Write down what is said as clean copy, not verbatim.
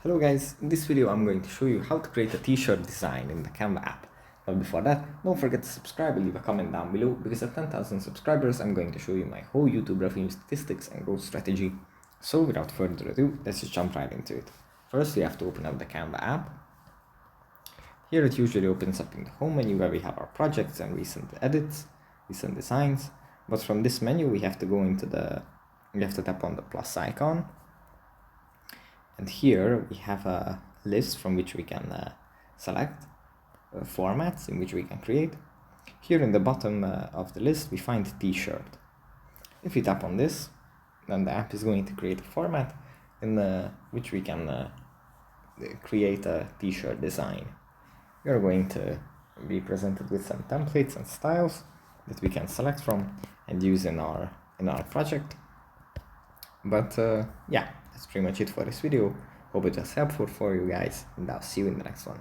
Hello guys, in this video I'm going to show you how to create a t-shirt design in the Canva app. But before that, don't forget to subscribe and leave a comment down below, because at 10,000 subscribers I'm going to show you my whole YouTube revenue statistics and growth strategy. So without further ado, let's just jump right into it. First we have to open up the Canva app. Here it usually opens up in the home menu where we have our projects and recent edits, recent designs. But from this menu we have to go into we have to tap on the plus icon. And here we have a list from which we can select formats in which we can create. Here in the bottom of the list we find t-shirt. If we tap on this, then the app is going to create a format in which we can create a t-shirt design. We are going to be presented with some templates and styles that we can select from and use in our project. But yeah, that's pretty much it for this video. Hope it was helpful for you guys, and I'll see you in the next one.